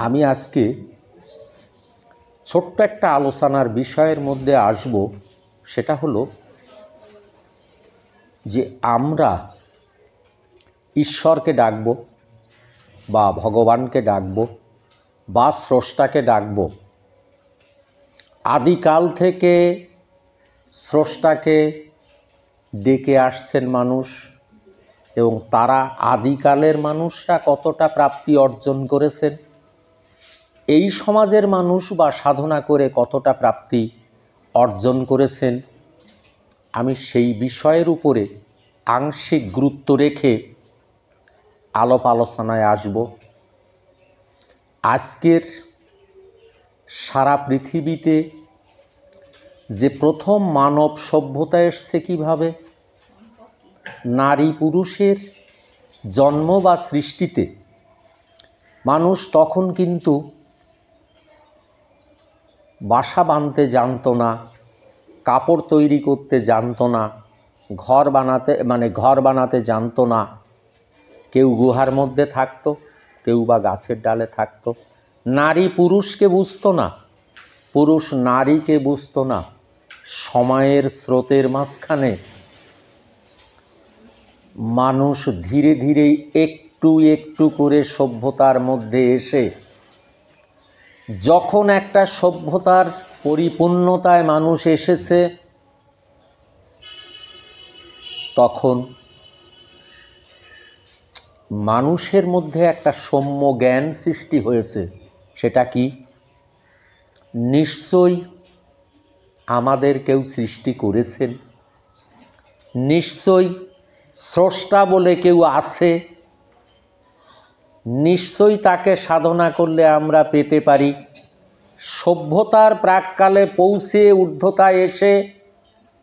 আমি আজকে ছোট্ট একটা আলোচনার বিষয়ের মধ্যে আসব। সেটা হলো যে আমরা ঈশ্বরকে ডাকব বা ভগবানকে ডাকব বা স্রষ্টাকে ডাকব। আদিকাল থেকে স্রষ্টাকে ডেকে আসছেন মানুষ, এবং তারা আদিকালের মানুষরা কতটা প্রাপ্তি অর্জন করেছেন, এই সমাজের মানুষ বা সাধনা করে কতটা প্রাপ্তি অর্জন করেছেন, আমি সেই বিষয়ের উপরে আংশিক গুরুত্ব রেখে আলাপ আলোচনায় আসব। আজকের সারা পৃথিবীতে যে প্রথম মানব সভ্যতা এসছে কিভাবে, নারী পুরুষের জন্ম বা সৃষ্টিতে মানুষ তখন কিন্তু বাসা বাঁধতে জানতো না, কাপড় তৈরি করতে জানতো না, ঘর বানাতে জানতো না। কেউ গুহার মধ্যে থাকতো, কেউ বা গাছের ডালে থাকতো। নারী পুরুষকে বুঝতো না, পুরুষ নারীকে বুঝতো না। সময়ের স্রোতের মাঝখানে মানুষ ধীরে ধীরে একটু একটু করে সভ্যতার মধ্যে এসে যখন একটা সভ্যতার পরিপূর্ণতায় মানুষ এসেছে, তখন মানুষের মধ্যে একটা সম্য জ্ঞান সৃষ্টি হয়েছে। সেটা কি? নিশ্চয়ই আমাদের কেউ সৃষ্টি করেছেন, নিশ্চয়ই স্রষ্টা বলে কেউ আছে, নিশ্চয়ই তাকে সাধনা করলে আমরা পেতে পারি। সভ্যতার প্রাককালে পৌঁছে ঊর্ধ্বতায় এসে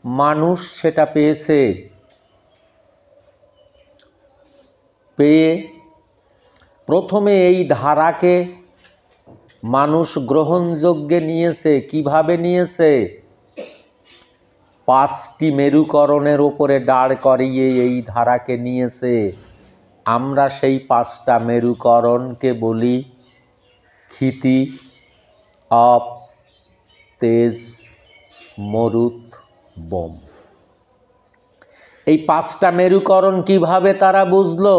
মানুষ সেটা পেয়েছে। পেয়ে প্রথমে এই ধারাকে মানুষ গ্রহণযোগ্যে নিয়েছে। কিভাবে নিয়েছে? 5টি মেরুকরণের ওপরে দাঁড় করিয়ে এই ধারাকে নিয়েছে। আমরা সেই 5টা মেরুকরণকে বলি ক্ষিতি, অপ, তেজ, মরুত, বোম। এই 5টা মেরুকরণ কিভাবে তারা বুঝলো?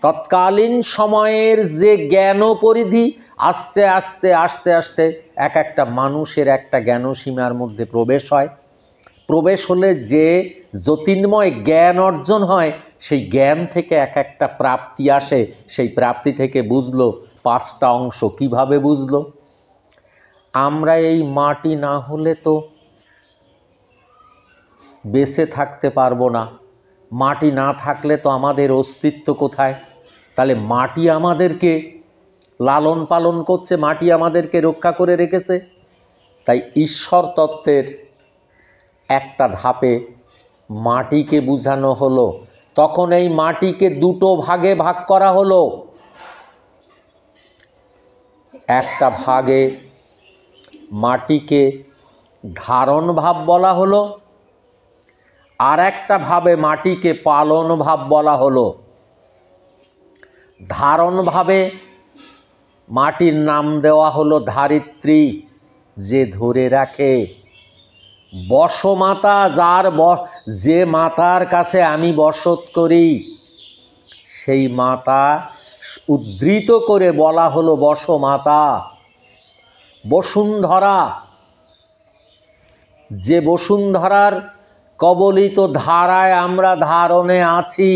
তৎকালীন সময়ের যে জ্ঞান পরিধি আস্তে আস্তে আস্তে আস্তে এক একটা মানুষের একটা জ্ঞানসীমার মধ্যে প্রবেশ হয়। প্রবেশ হলে যে জ্যোতির্ময় জ্ঞান অর্জন হয়, সেই জ্ঞান থেকে এক একটা প্রাপ্তি আসে। সেই প্রাপ্তি থেকে বুঝলো 5টা অংশ। কিভাবে বুঝলো? আমরা এই মাটি না হলে তো বেঁচে থাকতে পারবো না। মাটি না থাকলে তো আমাদের অস্তিত্ব কোথায়? তাহলে মাটি আমাদেরকে লালন পালন করছে, মাটি আমাদেরকে রক্ষা করে রেখেছে। তাই ঈশ্বর তত্ত্বের একটা ধাপে মাটিকে বুঝানো হলো। তখন এই মাটিকে 2টো ভাগে ভাগ করা হলো। একটা ভাগে মাটিকে ধারণ ভাব বলা হলো, আর একটা ভাবে মাটিকে পালন ভাব বলা হলো। ধারণ ভাবে মাটির নাম দেওয়া হলো ধারিত্রী, যে ধরে রাখে। বসমাতা, যে মাতার কাছে আমি বসত করি, সেই মাতা উদ্ধৃত করে বলা হলো বসমাতা। বসুন্ধরা, যে বসুন্ধরার কবলিত ধারায় আমরা ধারণে আছি,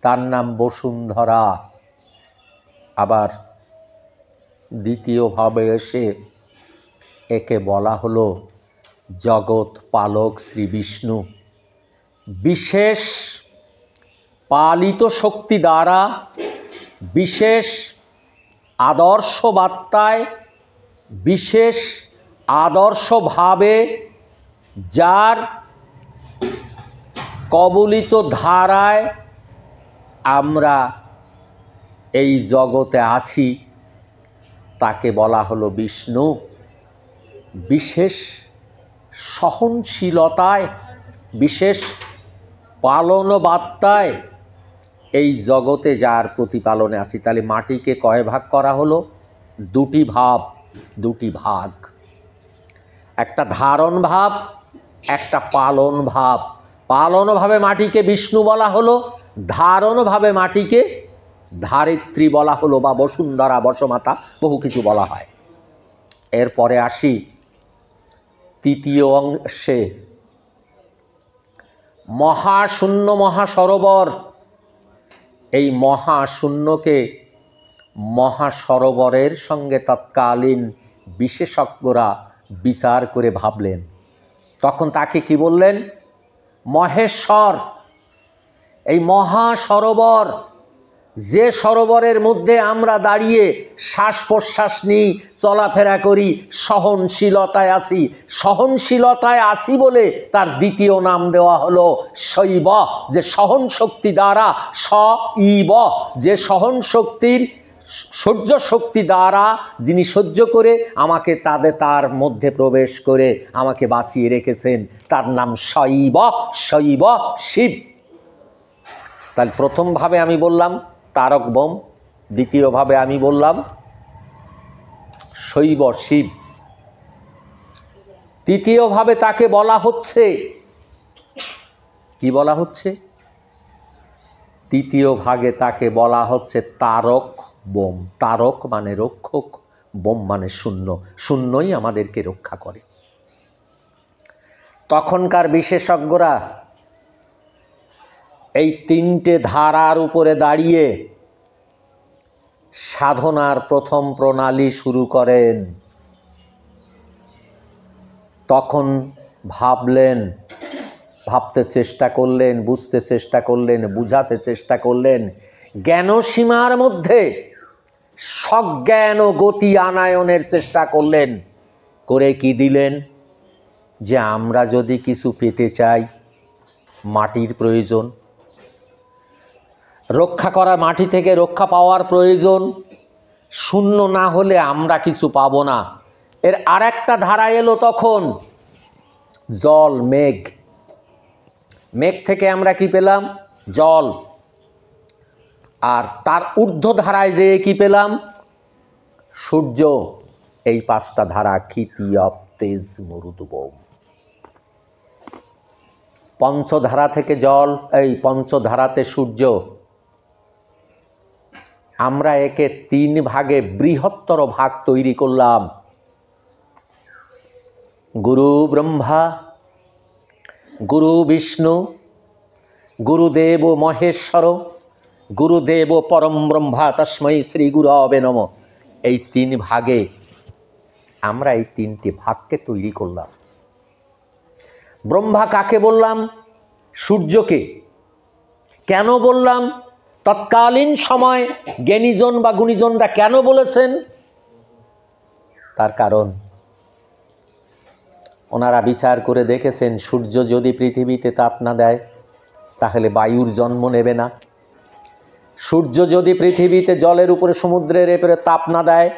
তার নাম বসুন্ধরা। আবার দ্বিতীয়ভাবে এসে একে বলা হলো জগৎ পালক শ্রী বিষ্ণু। বিশেষ পালিত শক্তি দ্বারা, বিশেষ আদর্শ বার্তায়, বিশেষ আদর্শভাবে যার কবলিত ধারায় আমরা এই জগতে আছি, তাকে বলা হলো বিষ্ণু। বিশেষ সহনশীলতায়, বিশেষ পালন বার্তায়, এই জগতে যার প্রতিপালনে আসি। তাহলে মাটিকে কয় ভাগ করা হলো? দুটি ভাগ, একটা ধারণ ভাব, একটা পালন ভাব। পালন ভাবে মাটিকে বিষ্ণু বলা হলো, ধারণ ভাবে মাটিকে ধারিত্রী বলা হলো, বা বসুন্ধরা, বসমাতা, বহু কিছু বলা হয়। এরপরে আসি তৃতীয় অংশে, মহাশূন্য মহাসরোবর। এই মহাশূন্যকে মহাসরোবরের সঙ্গে তৎকালীন বিশেষজ্ঞরা বিচার করে ভাবলেন। তখন তাকে কি বললেন? মহেশ্বর। এই মহাসরোবর, যে সরোবরের মধ্যে আমরা দাঁড়িয়ে শ্বাস প্রশ্বাস নিই, চলাফেরা করি, সহনশীলতায় আসি। সহনশীলতায় আসি বলে তার দ্বিতীয় নাম দেওয়া হলো শৈব, যে সহন শক্তি দ্বারা, শৈব, যে সহন শক্তির, সহ্য শক্তি দ্বারা যিনি সহ্য করে আমাকে তার মধ্যে প্রবেশ করে আমাকে বাঁচিয়ে রেখেছেন, তার নাম শৈব, শৈব শিব। তাহলে প্রথমভাবে আমি বললাম তারক বোম, দ্বিতীয়ভাবে আমি বললাম শৈব শিব, তৃতীয়ভাবে তাকে বলা হচ্ছে, কি বলা হচ্ছে? তৃতীয় ভাগে তাকে বলা হচ্ছে তারক বোম। তারক মানে রক্ষক, বোম মানে শূন্য। শূন্যই আমাদেরকে রক্ষা করে। তখনকার বিশেষজ্ঞরা এই তিনটে ধারার উপরে দাঁড়িয়ে সাধনার প্রথম প্রণালী শুরু করেন। তখন ভাবলেন, ভাবতে চেষ্টা করলেন, বুঝতে চেষ্টা করলেন, বুঝাতে চেষ্টা করলেন, জ্ঞানসীমার মধ্যে সজ্ঞান ও গতি আনায়নের চেষ্টা করলেন। করে কি দিলেন? যে আমরা যদি কিছু পেতে চাই, মাটির প্রয়োজন, রক্ষা করা, মাটি থেকে রক্ষা পাওয়ার প্রয়োজন। শূন্য না হলে আমরা কিছু পাবো না। এর আর একটা ধারা এলো তখন, জল, মেঘ। মেঘ থেকে আমরা কি পেলাম? জল। আর তার ঊর্ধ্ব ধারায় যেয়ে কি পেলাম? সূর্য। এই পাঁচটা ধারা, ক্ষিতি, অপ, তেজ, মরুদ, বোম। পঞ্চধারা থেকে জল, এই পঞ্চধারাতে সূর্য। আমরা একে তিন ভাগে বৃহত্তর ভাগ তৈরি করলাম। গুরু ব্রহ্মা, গুরু বিষ্ণু, গুরুদেব মহেশ্বর, গুরুদেব পরম ব্রহ্মা, তস্मै শ্রী গুরবে নমঃ। এই তিন ভাগে আমরা এই তিনটি ভাগকে তৈরি করলাম। ব্রহ্মা কাকে বললাম? সূর্যকে। কেন বললাম? তৎকালীন সময় জ্ঞানীজন বা গুণীজনরা কেন বলেছেন? তার কারণ ওনারা বিচার করে দেখেছেন, সূর্য যদি পৃথিবীতে তাপ না দেয় তাহলে বায়ুর জন্ম নেবে না। সূর্য যদি পৃথিবীতে জলের উপরে, সমুদ্রের উপরে তাপ না দেয়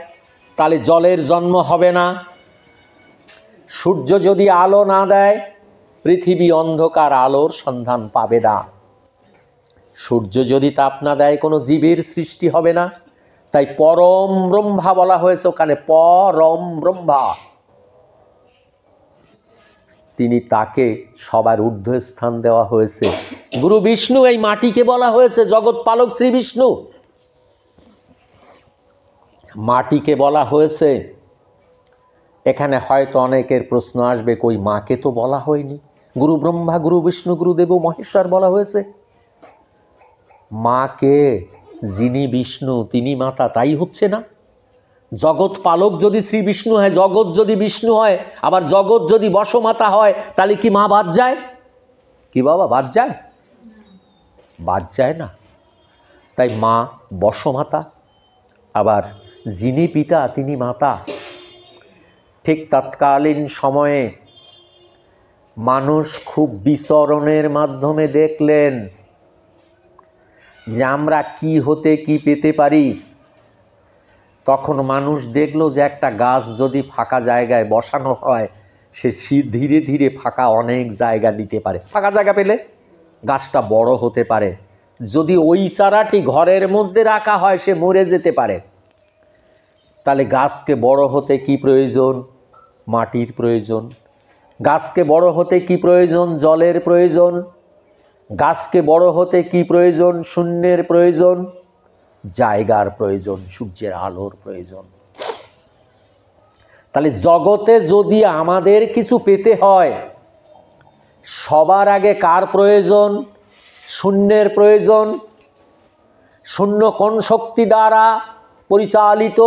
তাহলে জলের জন্ম হবে না। সূর্য যদি আলো না দেয় পৃথিবী অন্ধকার, আলোর সন্ধান পাবে না। সূর্য যদি তাপ না দেয় কোনো জীবের সৃষ্টি হবে না। তাই পরম ব্রহ্মা বলা হয়েছে ওখানে, পরম ব্রহ্মা। তিনি, তাকে সবার ঊর্ধ্ব স্থান দেওয়া হয়েছে। গুরু বিষ্ণু, এই মাটিকে বলা হয়েছে জগৎ পালক শ্রী বিষ্ণু। মাটিকে বলা হয়েছে, এখানে হয়তো অনেকের প্রশ্ন আসবে, কই মাকে তো বলা হয়নি? গুরু ব্রহ্মা, গুরু বিষ্ণু, গুরুদেব মহেশ্বর বলা হয়েছে। মাকে, যিনি বিষ্ণু তিনি মাতা, তাই হচ্ছে না? জগৎ পালক যদি শ্রী বিষ্ণু হয়, জগৎ যদি বিষ্ণু হয়, আবার জগৎ যদি বসমাতা হয়, তাহলে কি মা বাদ যায়? কি বাবা, বাদ যায়? বাদ যায় না। তাই মা বসমাতা, আবার যিনি পিতা তিনি মাতা। ঠিক তৎকালীন সময়ে মানুষ খুব বিচরণের মাধ্যমে দেখলেন যে আমরা কি হতে কি পেতে পারি। তখন মানুষ দেখলো যে একটা গাছ যদি ফাঁকা জায়গায় বসানো হয়, সে ধীরে ধীরে ফাঁকা অনেক জায়গা নিতে পারে। ফাঁকা জায়গা পেলে গাছটা বড় হতে পারে। যদি ওই চারাটি ঘরের মধ্যে রাখা হয় সে মরে যেতে পারে। তাহলে গাছকে বড় হতে কি প্রয়োজন? মাটির প্রয়োজন। গাছকে বড় হতে কি প্রয়োজন? জলের প্রয়োজন। গাছকে বড় হতে কি প্রয়োজন? শূন্যের প্রয়োজন, জায়গার প্রয়োজন, সূর্যের আলোর প্রয়োজন। তাহলে জগতে যদি আমাদের কিছু পেতে হয়, সবার আগে কার প্রয়োজন? শূন্যের প্রয়োজন। শূন্য কোন শক্তি দ্বারা পরিচালিত?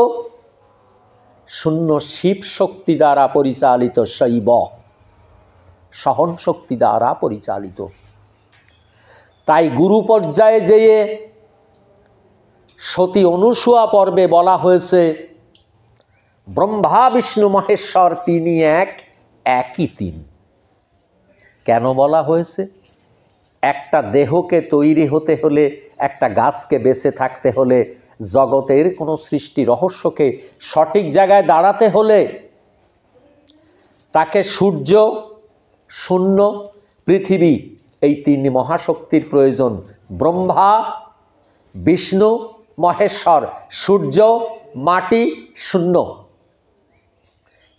শূন্য শিব শক্তি দ্বারা পরিচালিত, শৈব সহন শক্তি দ্বারা পরিচালিত। তাই গুরু পর্যায়ে যেয়ে সতী অনুসূয়া পর্বে বলা হয়েছে ব্রহ্মা বিষ্ণু মহেশ্বর তিনি এক, একই তিন। কেন বলা হয়েছে? একটা দেহকে তৈরি হতে হলে, একটা গাছকে বেঁচে থাকতে হলে, জগতের কোনো সৃষ্টি রহস্যকে সঠিক জায়গায় দাঁড়াতে হলে তাকে সূর্য, শূন্য, পৃথিবী এই তিন মহাশক্তির প্রয়োজন। ব্রহ্মা, বিষ্ণু, মহেশ্বর, সূর্য, মাটি, শূন্য,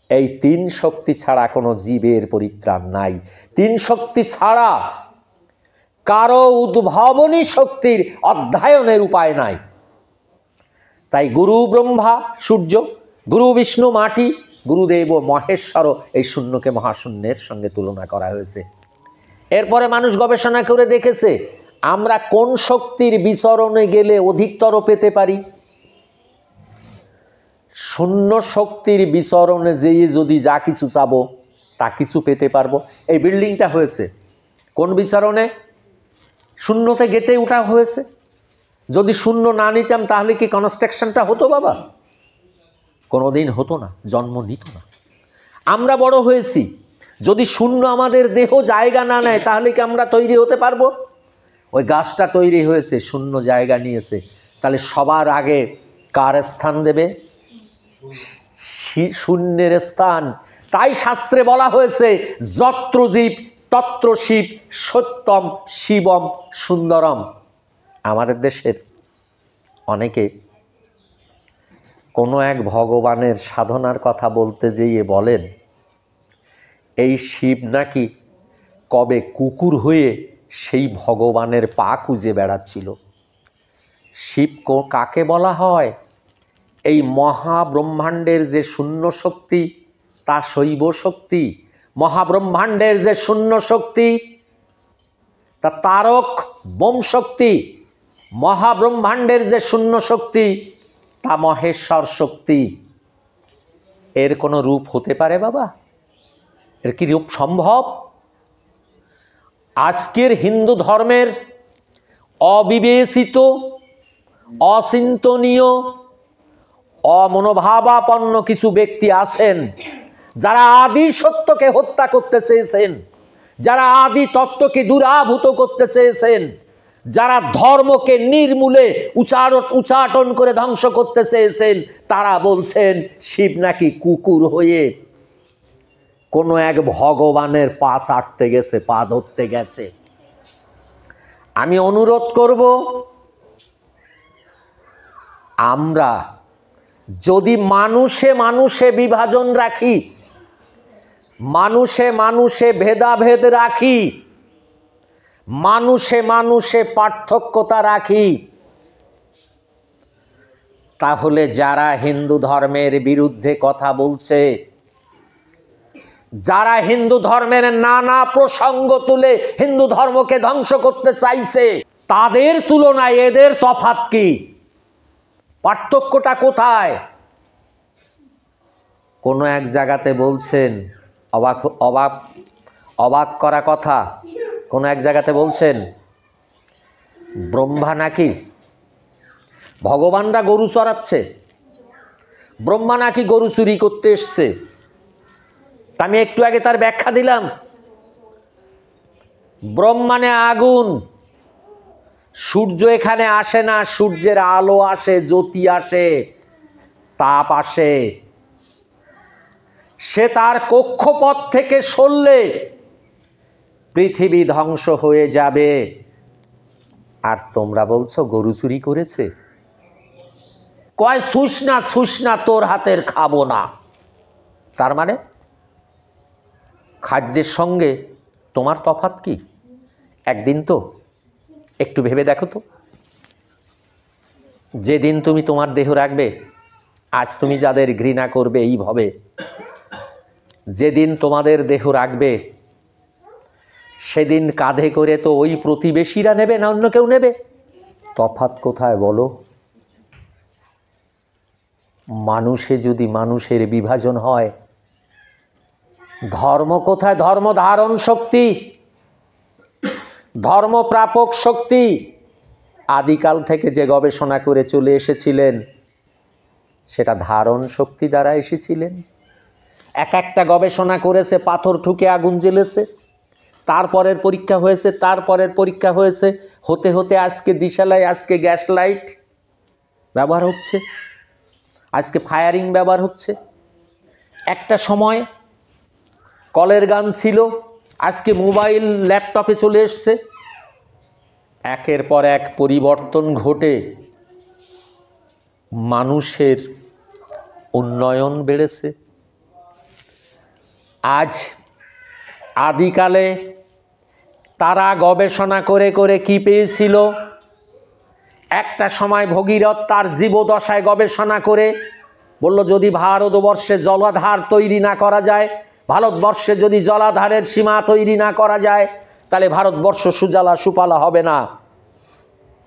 এই তিন শক্তি ছাড়া কোনো জীবের পরিত্রাণ নাই। তিন শক্তি ছাড়া কারো উদ্ভাবনী শক্তির অধ্যয়নের উপায় নাই। তাই গুরু ব্রহ্মা সূর্য, গুরু বিষ্ণু মাটি, গুরুদেব ও মহেশ্বর এই শূন্যকে মহাশূন্যের সঙ্গে তুলনা করা হয়েছে। এরপরে মানুষ গবেষণা করে দেখেছে আমরা কোন শক্তির বিচরণে গেলে অধিকতর পেতে পারি। শূন্য শক্তির বিচরণে যেয়ে যদি যা কিছু চাবো তা কিছু পেতে পারবো। এই বিল্ডিংটা হয়েছে কোন বিচরণে? শূন্যতে গেতে উঠা হয়েছে। যদি শূন্য না নিতাম তাহলে কি কনস্ট্রাকশনটা হতো বাবা? কোনোদিন হতো না, জন্ম নিত না। আমরা বড় হয়েছি, যদি শূন্য আমাদের দেহ জায়গা না নেয় তাহলে কি আমরা তৈরি হতে পারবো? ওই গাছটা তৈরি হয়েছে, শূন্য জায়গা নিয়েছে, তাহলে সবার আগে কার স্থান দেবে? শূন্যের স্থান। তাই শাস্ত্রে বলা হয়েছে যত্র জীব তত্র শিব, সত্যম শিবম সুন্দরম। আমাদের দেশের অনেকে কোনো এক ভগবানের সাধনার কথা বলতে যেয়ে বলেন এই শিব নাকি কবে কুকুর হয়ে সেই ভগবানের পা খুঁজে বেড়াচ্ছিল। শিব কাকে বলা হয়? এই মহাব্রহ্মাণ্ডের যে শূন্য শক্তি তা শৈব শক্তি। মহাব্রহ্মাণ্ডের যে শূন্য শক্তি তা তারক বোম শক্তি। মহাব্রহ্মাণ্ডের যে শূন্য শক্তি তা মহেশ্বর শক্তি। এর কোনো রূপ হতে পারে বাবা? এর কি রূপ সম্ভব? আজকের হিন্দু ধর্মের অবিবেচিত, অচিন্তনীয়, অমনোভাবাপন্ন কিছু ব্যক্তি আছেন যারা আদি সত্যকে হত্যা করতে চেয়েছেন, যারা আদি তত্ত্বকে দুরাভূত করতে চেয়েছেন, যারা ধর্মকে নির্মূলে উচাটন করে ধ্বংস করতে চেয়েছেন, তারা বলছেন শিব নাকি কুকুর হয়ে কোনো এক ভগবানের পা চাটতে গেছে, পা ধরতে গেছে। আমি অনুরোধ করব আমরা যদি মানুষে মানুষে বিভাজন রাখি, মানুষে মানুষে ভেদাভেদ রাখি, মানুষে মানুষে পার্থক্যতা রাখি, তাহলে যারা হিন্দু ধর্মের বিরুদ্ধে কথা বলছে, যারা হিন্দু ধর্মের নানা প্রসঙ্গ তুলে হিন্দু ধর্মকে ধ্বংস করতে চাইছে, তাদের তুলনায় এদের তফাৎ কি? পার্থক্যটা কোথায়? কোন এক জায়গাতে বলছেন, অবাক করা কথা, কোন এক জায়গাতে বলছেন ব্রহ্মা নাকি, ভগবানরা গরু চড়াচ্ছে, ব্রহ্মা নাকি গরু চুরি করতে এসছে। আমি একটু আগে তার ব্যাখ্যা দিলাম। ব্রহ্মানে আগুন, সূর্য এখানে আসে না, সূর্যের আলো আসে, জ্যোতি আসে, তাপ আসে। সে তার কক্ষপথ থেকে সরলে পৃথিবী ধ্বংস হয়ে যাবে। আর তোমরা বলছো গরু চুরি করেছে। কয় শুস না তোর হাতের খাবো না। তার মানে খাদ্যের সঙ্গে তোমার তফাৎ কি? একদিন তো একটু ভেবে দেখো তো, যেদিন তুমি তোমার দেহ রাখবে, আজ তুমি যাদের ঘৃণা করবে এইভাবে, যেদিন তোমাদের দেহ রাখবে সেদিন কাঁধে করে তো ওই প্রতিবেশীরা নেবে না অন্য কেউ নেবে? তফাৎ কোথায় বলো? মানুষে যদি মানুষের বিভাজন হয়, ধর্ম কোথায়? ধর্ম ধারণ শক্তি, ধর্ম প্রাপক শক্তি। আদিকাল থেকে যে গবেষণা করে চলে এসেছিলেন সেটা ধারণ শক্তি দ্বারা এসেছিলেন। এক একটা গবেষণা করেছে, পাথর ঠুকে আগুন জ্বেলেছে, তারপরের পরীক্ষা হয়েছে, তারপরের পরীক্ষা হয়েছে, হতে হতে আজকে দিশালাই, আজকে গ্যাস লাইট ব্যবহার হচ্ছে, আজকে ফায়ারিং ব্যবহার হচ্ছে। একটা সময় কলের গান ছিল, আজকে মোবাইল ল্যাপটপে চলে এসছে। একের পর এক পরিবর্তন ঘটে মানুষের উন্নয়ন বেড়েছে। আজ আদিকালে তারা গবেষণা করে করে কি পেয়েছিল? একটা সময় ভগীরথ তার জীবদশায় গবেষণা করে বলল, যদি ভারতবর্ষে জলাধার তৈরি না করা যায়, ভারতবর্ষে যদি জলাধারের সীমা তৈরি না করা যায়, তাহলে ভারতবর্ষ সুজলা সুফলা হবে না।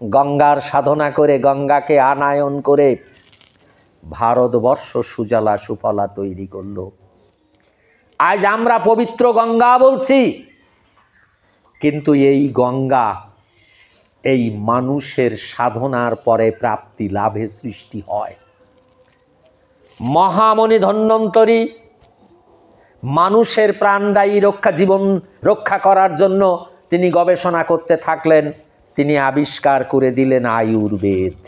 গঙ্গার সাধনা করে, গঙ্গাকে আনায়ন করে ভারতবর্ষ সুজলা সুফলা তৈরি করলো। আজ আমরা পবিত্র গঙ্গা বলছি, কিন্তু এই গঙ্গা এই মানুষের সাধনার পরে প্রাপ্তি লাভে সৃষ্টি হয়। মহামণি ধন্বন্তরী মানুষের প্রাণদায়ী রক্ষা, জীবন রক্ষা করার জন্য তিনি গবেষণা করতে থাকলেন। তিনি আবিষ্কার করে দিলেন আয়ুর্বেদ।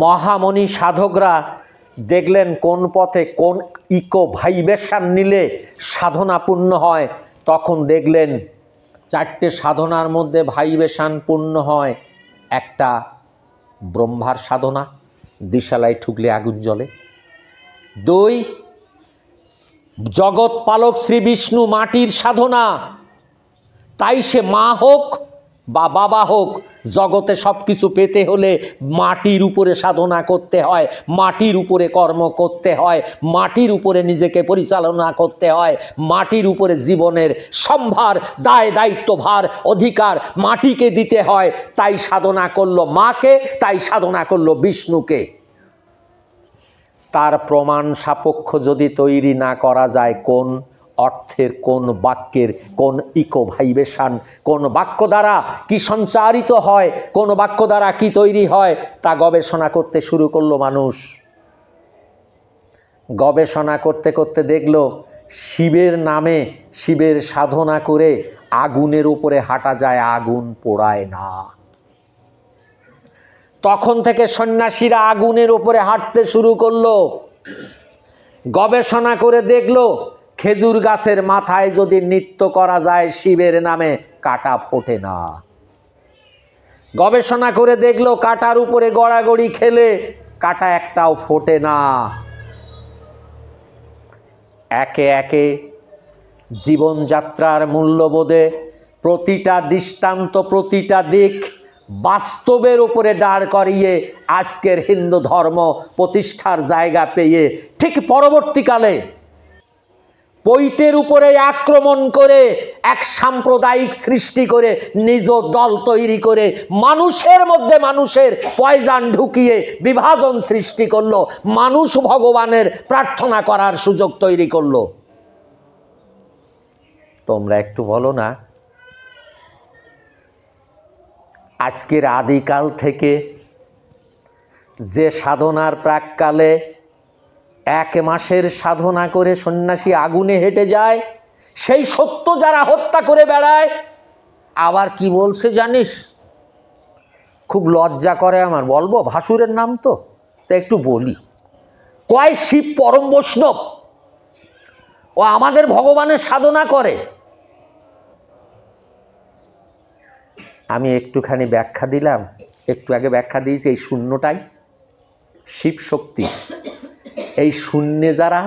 মহামণি সাধকরা দেখলেন কোন পথে, কোন ইকো ভাইব্রেশন নিলে সাধনা পূর্ণ হয়। তখন দেখলেন চারটে সাধনার মধ্যে ভাইব্রেশন পূর্ণ হয়। একটা ব্রহ্মার সাধনা, দিশালাই ঠুকলে আগুন জ্বলে। 2 জগৎ পালক শ্রী বিষ্ণু মাটির সাধনা, তাই সে মা হোক বা বাবা হোক, জগতে সব কিছু পেতে হলে মাটির উপরে সাধনা করতে হয়, মাটির উপরে কর্ম করতে হয়, মাটির উপরে নিজেকে পরিচালনা করতে হয়, মাটির উপরে জীবনের সম্ভার, দায় দায়িত্বভার, অধিকার মাটিকে দিতে হয়। তাই সাধনা করলো মাকে, তাই সাধনা করলো বিষ্ণুকে। তার প্রমাণ সাপেক্ষ যদি তৈরি না করা যায়, কোন অর্থের, কোন বাক্যের, কোন ইকো ভাইব্রেশন, কোন বাক্য দ্বারা কি সঞ্চারিত হয়, কোন বাক্য দ্বারা কি তৈরি হয়, তা গবেষণা করতে শুরু করলো মানুষ। গবেষণা করতে করতে দেখলো শিবের নামে, শিবের সাধনা করে আগুনের উপরে হাঁটা যায়, আগুন পোড়ায় না। তখন থেকে সন্ন্যাসীরা আগুনের উপরে হাঁটতে শুরু করলো। গবেষণা করে দেখলো খেজুর গাছের মাথায় যদি নৃত্য করা যায় শিবের নামে, কাঁটা ফোটে না। গবেষণা করে দেখলো কাঁটার উপরে গড়াগড়ি খেলে কাঁটা একটাও ফোটে না। একে একে জীবনযাত্রার মূল্যবোধে প্রতিটা দৃষ্টান্ত, প্রতিটা দিক বাস্তবের উপরে দাঁড় করিয়ে আজকের হিন্দু ধর্ম প্রতিষ্ঠার জায়গা পেয়ে ঠিক পরবর্তীকালে পৈতের উপরে আক্রমণ করে এক সাম্প্রদায়িক সৃষ্টি করে নিজ দল তৈরি করে মানুষের মধ্যে মানুষের পয়জান ঢুকিয়ে বিভাজন সৃষ্টি করলো, মানুষ ভগবানের প্রার্থনা করার সুযোগ তৈরি করলো। তোমরা একটু বলো না, আজকের আদিকাল থেকে যে সাধনার প্রাককালে 1 মাসের সাধনা করে সন্ন্যাসী আগুনে হেঁটে যায়, সেই সত্য যারা হত্যা করে বেড়ায়, আবার কি বলছে জানিস? খুব লজ্জা করে আমার, বলবো ভাসুরের নাম তো, তা একটু বলি। কয় শিব পরম বৈষ্ণব, ও আমাদের ভগবানের সাধনা করে। আমি একটুখানি ব্যাখ্যা দিলাম, একটু আগে ব্যাখ্যা দিয়েছি, এই শূন্যটাই শিব শক্তি। এই শূন্যে যারা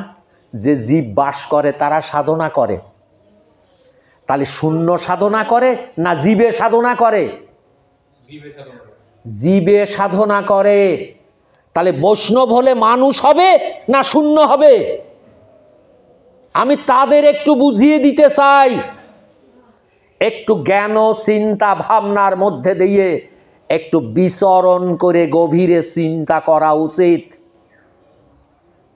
যে জীব বাস করে তারা সাধনা করে, তাহলে শূন্য সাধনা করে না জীবে সাধনা করে? জীবে সাধনা করে। তাহলে বৈষ্ণব হলে মানুষ হবে না শূন্য হবে? আমি তাদের একটু বুঝিয়ে দিতে চাই। একটু জ্ঞান চিন্তা ভাবনার মধ্যে দিয়ে একটু বিচরণ করে গভীরে চিন্তা করা উচিত,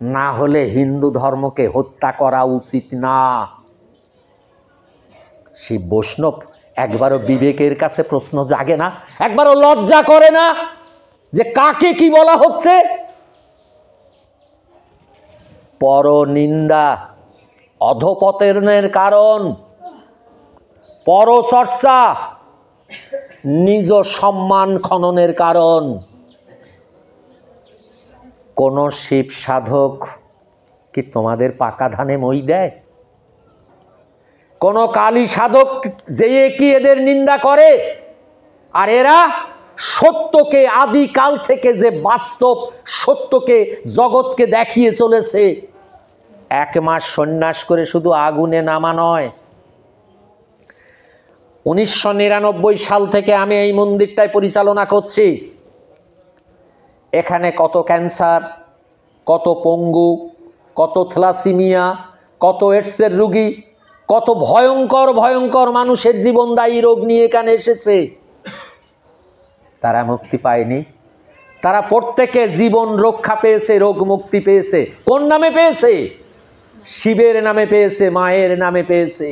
না হলে হিন্দু ধর্মকে হত্যা করা উচিত না। সেই বৈষ্ণব একবারও বিবেকের কাছে প্রশ্ন জাগে না? একবারও লজ্জা করে না যে কাকে কি বলা হচ্ছে? পরনিন্দা অধপতনের কারণ, পরচর্চা নিজ সম্মান খননের কারণ। কোন শিব সাধক কি তোমাদের পাকা ধানে মই দেয়? কোন কালী সাধক যেয়ে কি এদের নিন্দা করে? আর এরা সত্যকে আদিকাল থেকে যে বাস্তব সত্যকে জগৎকে দেখিয়ে চলেছে। 1 মাস সন্ন্যাস করে শুধু আগুনে নামা নয়। 1999 সাল থেকে আমি এই মন্দিরটাই পরিচালনা করছি। এখানে কত ক্যান্সার, কত পঙ্গু, কত থ্যালাসেমিয়া, কত এইডসের রোগী, কত ভয়ঙ্কর ভয়ঙ্কর মানুষের জীবনদায়ী রোগ নিয়ে এখানে এসেছে। তারা মুক্তি পায়নি। তারা প্রত্যেকে জীবন রক্ষা পেয়েছে, রোগ মুক্তি পেয়েছে। কোন নামে পেয়েছে? শিবের নামে পেয়েছে, মায়ের নামে পেয়েছে।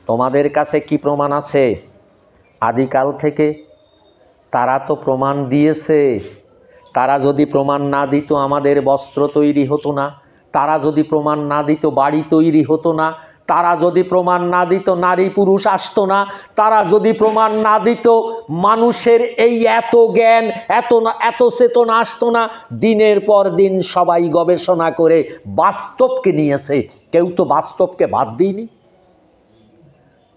তোমাদের কাছে কি প্রমাণ আছে? আদিকাল থেকে তারা তো প্রমাণ দিয়েছে। তারা যদি প্রমাণ না দিত আমাদের বস্ত্র তৈরি হতো না, তারা যদি প্রমাণ না দিত বাড়ি তৈরি হতো না, তারা যদি প্রমাণ না দিত নারী পুরুষ আসতো না, তারা যদি প্রমাণ না দিত মানুষের এই এত জ্ঞান এত চেতনা আসতো না। দিনের পর দিন সবাই গবেষণা করে বাস্তবকে নিয়েছে, কেউ তো বাস্তবকে বাদ দিইনি।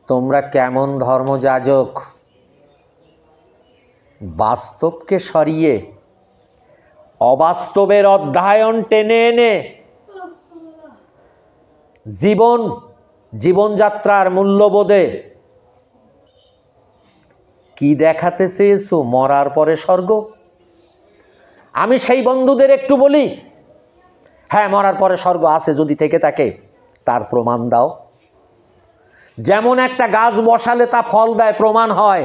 তোমরা কেমন ধর্মযাজক? বাস্তবকে সরিয়ে অবাস্তবের অধ্যয়ন টেনে এনে জীবনযাত্রার মূল্যবোধে কি দেখাতে চেয়েছো? মরার পরে স্বর্গ। আমি সেই বন্ধুদের একটু বলি, হ্যাঁ মরার পরে স্বর্গ আছে, যদি থেকে থাকে তার প্রমাণ দাও। যেমন একটা গাছ বসালে তা ফল দেয়, প্রমাণ হয়।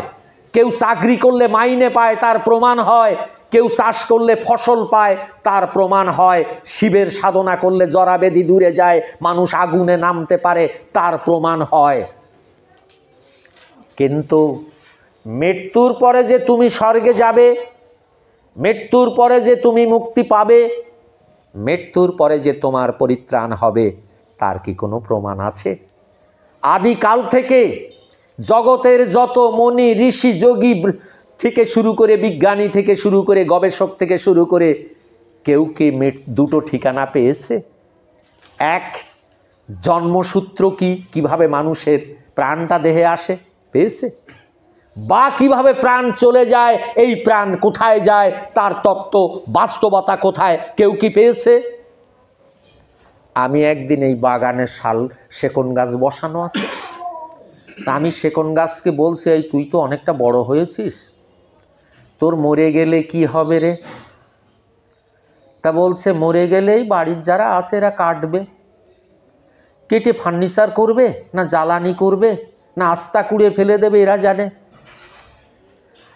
কেউ চাকরি করলে মাইনে পায়, তার প্রমাণ হয়। কেউ চাষ করলে ফসল পায়, তার প্রমাণ হয়। শিবের সাধনা করলে জরাবেদি দূরে যায়, মানুষ আগুনে নামতে পারে, তার প্রমাণ হয়। কিন্তু মৃত্যুর পরে যে তুমি স্বর্গে যাবে, মৃত্যুর পরে যে তুমি মুক্তি পাবে, মৃত্যুর পরে যে তোমার পরিত্রাণ হবে, তার কি কোনো প্রমাণ আছে? আদিকাল থেকে জগতের যত মনি ঋষি যোগী থেকে শুরু করে, বিজ্ঞানী থেকে শুরু করে, গবেষক থেকে শুরু করে, কেউ কি দুটো ঠিকানা পেয়েছে? এক, জন্মসূত্র কি, কিভাবে মানুষের প্রাণটা দেহে আসে, পেয়েছে? বা কিভাবে প্রাণ চলে যায়, এই প্রাণ কোথায় যায়, তার তত্ত্ব বাস্তবতা কোথায়, কেউ কি পেয়েছে? আমি একদিন এই বাগানে সেকন গাছ বসানো আছে, আমি সেকন গাছকে বলছি, এই তুই তো অনেকটা বড় হয়েছিস, তোর মরে গেলে কি হবে রে? তা বলছে মরে গেলেই বাড়ির যারা আছে এরা কাটবে, কেটে ফার্নিচার করবে, না জ্বালানি করবে, না আস্তা কুড়ে ফেলে দেবে, এরা জানে।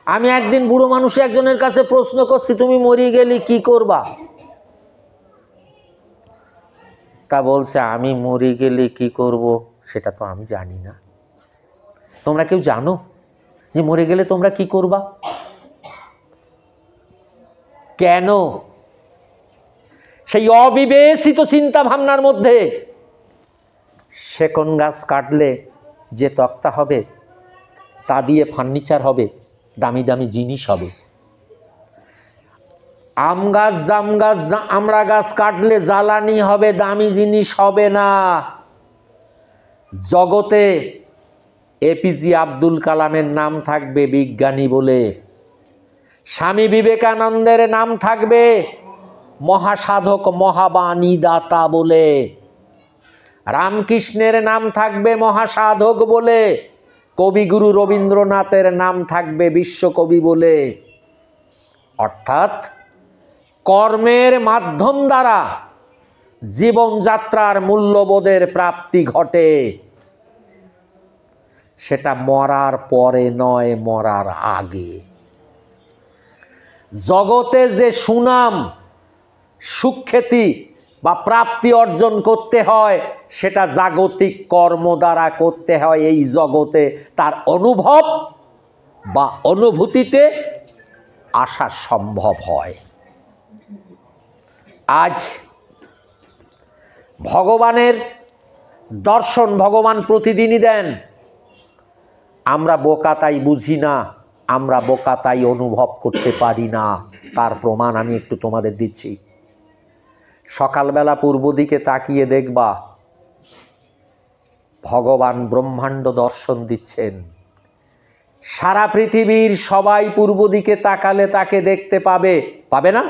আমি একদিন বুড়ো মানুষ একজনের কাছে প্রশ্ন করছি, তুমি মরে গেলে কি করবা? তা বলছে আমি মরে গেলে কি করব সেটা তো আমি জানি না। তোমরা কেউ জানো যে মরে গেলে তোমরা কি করবা? কেন? সেই অবিবেচিত চিন্তা ভাবনার মধ্যে সেকন গাছ কাটলে যে তক্তা হবে, তা দিয়ে ফার্নিচার হবে, দামি দামি জিনিস হবে। আম গাছ, জাম গাছ, আমড়া গাছ কাটলে জ্বালানি হবে, দামি জিনিস হবে না। জগতে এপিজে আব্দুল কালামের নাম থাকবে বিজ্ঞানী বলে, স্বামী বিবেকানন্দের নাম থাকবে মহাসাধক মহাবাণী দাতা বলে, রামকৃষ্ণের নাম থাকবে মহাসাধক বলে, কবিগুরু রবীন্দ্রনাথের নাম থাকবে বিশ্বকবি বলে। অর্থাৎ কর্মের মাধ্যম দ্বারা জীবনযাত্রার মূল্যবোধের প্রাপ্তি ঘটে, সেটা মরার পরে নয়, মরার আগে। জগতে যে সুনাম সুখ্যাতি বা প্রাপ্তি অর্জন করতে হয় সেটা জাগতিক কর্ম দ্বারা করতে হয়। এই জগতে তার অনুভব বা অনুভূতিতে আসা সম্ভব হয়। আজ ভগবানের দর্শন ভগবান প্রতিদিনই দেন, আমরা বোকা তাই বুঝি না, আমরা বোকা তাই অনুভব করতে পারি না। তার প্রমাণ আমি একটু তোমাদের দিচ্ছি। সকালবেলা পূর্ব দিকে তাকিয়ে দেখবা ভগবান ব্রহ্মাণ্ড দর্শন দিচ্ছেন। সারা পৃথিবীর সবাই পূর্ব দিকে তাকালে তাকে দেখতে পাবে, পাবে না?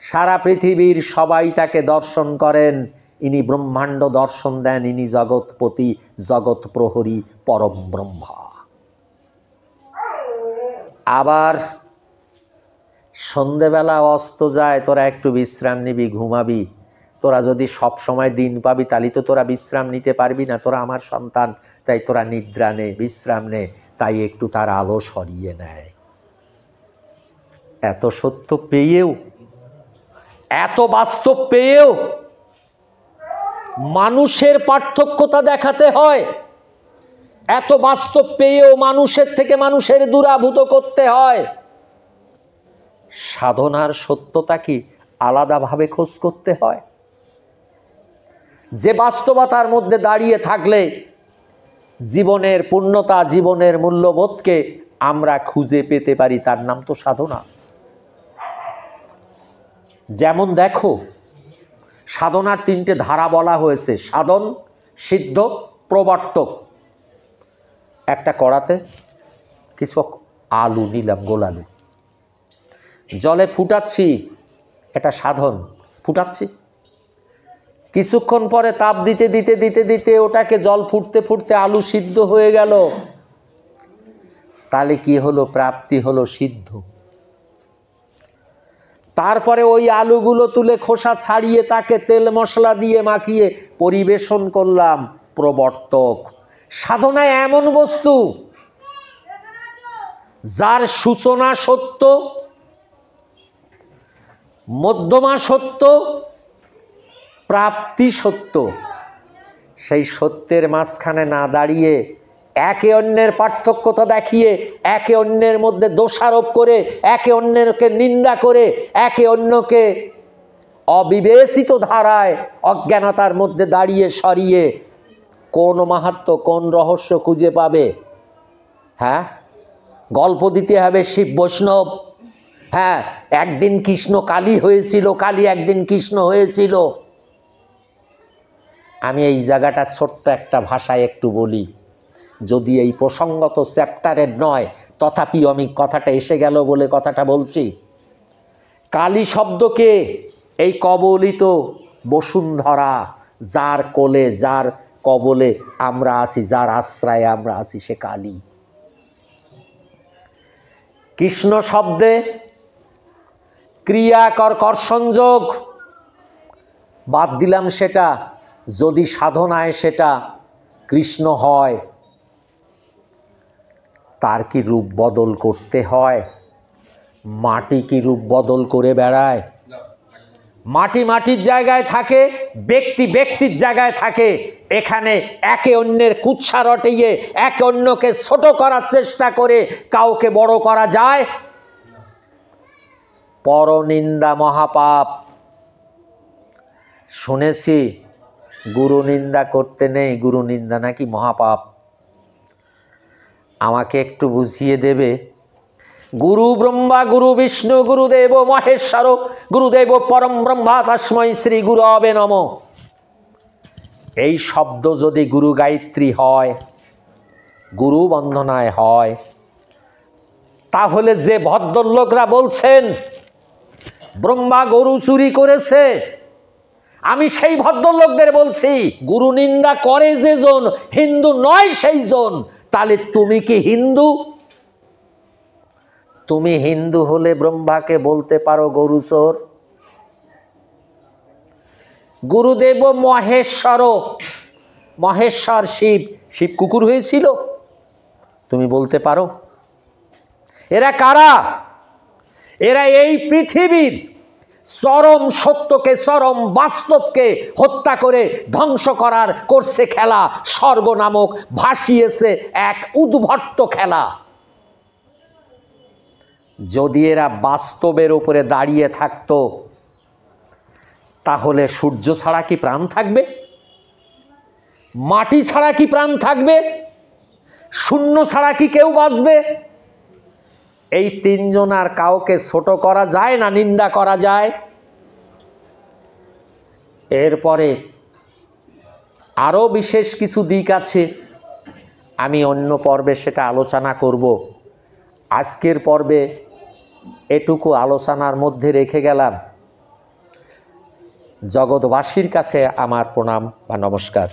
সারা পৃথিবীর সবাই তাকে দর্শন করেন। ইনি ব্রহ্মাণ্ড দর্শন দেন, ইনি জগৎপতি, জগৎ প্রহরী, পরম ব্রহ্মা। আবার সন্ধেবেলা অস্ত যায়, তোরা একটু বিশ্রাম নিবি, ঘুমাবি। তোরা যদি সব সময় দিন পাবি তাহলে তো তোরা বিশ্রাম নিতে পারবি না। তোরা আমার সন্তান, তাই তোরা নিদ্রা নে, বিশ্রাম নে। তাই একটু তার আলো সরিয়ে নেয়। এত সত্য পেয়েও, এত বাস্তব পেয়েও মানুষের পার্থক্যতা দেখাতে হয়। এত বাস্তব পেয়েও মানুষের থেকে মানুষের দূরাভূত করতে হয়। সাধনার সত্যতা কি আলাদাভাবে খোঁজ করতে হয়। যে বাস্তবতার মধ্যে দাঁড়িয়ে থাকলে জীবনের পূর্ণতা, জীবনের মূল্যবোধকে আমরা খুঁজে পেতে পারি, তার নাম তো সাধনা। যেমন দেখো, সাধনার তিনটে ধারা বলা হয়েছে, সাধন, সিদ্ধ, প্রবর্তক। একটা কড়াতে কিছু আলু নিলাম, গোল আলু, জলে ফুটাচ্ছি, এটা সাধন, ফুটাচ্ছি। কিছুক্ষণ পরে তাপ দিতে দিতে দিতে দিতে ওটাকে জল ফুটতে ফুটতে আলু সিদ্ধ হয়ে গেল। তাহলে কি হলো? প্রাপ্তি হলো সিদ্ধ। তারপরে ওই আলুগুলো তুলে খোসা ছাড়িয়ে তাকে তেল মশলা দিয়ে মাখিয়ে পরিবেশন করলাম, প্রবর্তক। সাধনায় এমন বস্তু যার সূচনা সত্য, মধ্যমা সত্য, প্রাপ্তি সত্য। সেই সত্যের মাঝখানে না দাঁড়িয়ে একে অন্যের পার্থক্যতা দেখিয়ে, একে অন্যের মধ্যে দোষারোপ করে, একে অন্যকে নিন্দা করে, একে অন্যকে অবিবেচিত ধারায় অজ্ঞানতার মধ্যে দাঁড়িয়ে সরিয়ে কোন মাহাত্ম্য, কোন রহস্য খুঁজে পাবে? হ্যাঁ, গল্প দিতে হবে শিব বৈষ্ণব। হ্যাঁ, একদিন কৃষ্ণ কালী হয়েছিল, কালী একদিন কৃষ্ণ হয়েছিল। আমি এই জায়গাটা ছোট্ট একটা ভাষায় একটু বলি, যদি এই প্রসঙ্গত চ্যাপ্টারের নয়, তথাপিও আমি কথাটা এসে গেল বলে কথাটা বলছি। কালী শব্দকে এই কবলিত বসুন্ধরা, যার কোলে, যার কবলে আমরা আছি, যার আশ্রয়ে আমরা আছি, সে কালী। কৃষ্ণ শব্দে ক্রিয়া কর্ষণযোগ বাদ দিলাম, সেটা যদি সাধনায় সেটা কৃষ্ণ হয়, তার কি রূপ বদল করতে হয়? মাটি কি রূপ বদল করে বেড়ায়? মাটি মাটির জায়গায় থাকে, ব্যক্তি ব্যক্তির জায়গায় থাকে। এখানে একে অন্যের কুৎসা রটিয়ে, একে অন্যকে ছোট করার চেষ্টা করে কাউকে বড় করা যায়? পরনিন্দা মহাপাপ। শুনেছি গুরু নিন্দা করতে নেই, গুরু নিন্দা নাকি মহাপাপ। আমাকে একটু বুঝিয়ে দেবে? গুরু ব্রহ্মা গুরু বিষ্ণু গুরুদেব মহেশ্বর গুরুদেব পরম ব্রহ্মা তস্मै শ্রী গুরবে নমঃ। এই শব্দ যদি গুরু গায়ত্রী হয় গুরু বন্দনায় হয়। তাহলে যে ভদ্রলোকরা বলছেন ব্রহ্মা গরু চুরি করেছে, আমি সেই ভদ্রলোকদের বলছি গুরু নিন্দা করে যে জন হিন্দু নয় সেই জন। তাহলে তুমি কি হিন্দু? তুমি হিন্দু হলে ব্রহ্মাকে বলতে পারো গরু চোর। গুরুদেব মহেশ্বর, মহেশ্বর শিব, শিব কুকুর হয়েছিল, তুমি বলতে পারো? এরা কারা? এরা এই পৃথিবীর চরম সত্যকে, চরম বাস্তবকে হত্যা করে ধ্বংস করার করছে খেলা। স্বর্গ নামক ভাসিয়েছে এক উদ্ভট্ট খেলা। যদি এরা বাস্তবের উপরে দাঁড়িয়ে থাকতো তাহলে সূর্য ছাড়া কি প্রাণ থাকবে? মাটি ছাড়া কি প্রাণ থাকবে? শূন্য ছাড়া কি কেউ বাঁচবে? এই তিনজন আর কাউকে ছোট করা যায় না, নিন্দা করা যায়? এরপরে আরো বিশেষ কিছু দিক আছে, আমি অন্য পর্বে সেটা আলোচনা করব। আজকের পর্বে এটুকু আলোচনার মধ্যে রেখে গেলাম। জগৎবাসীর কাছে আমার প্রণাম বা নমস্কার।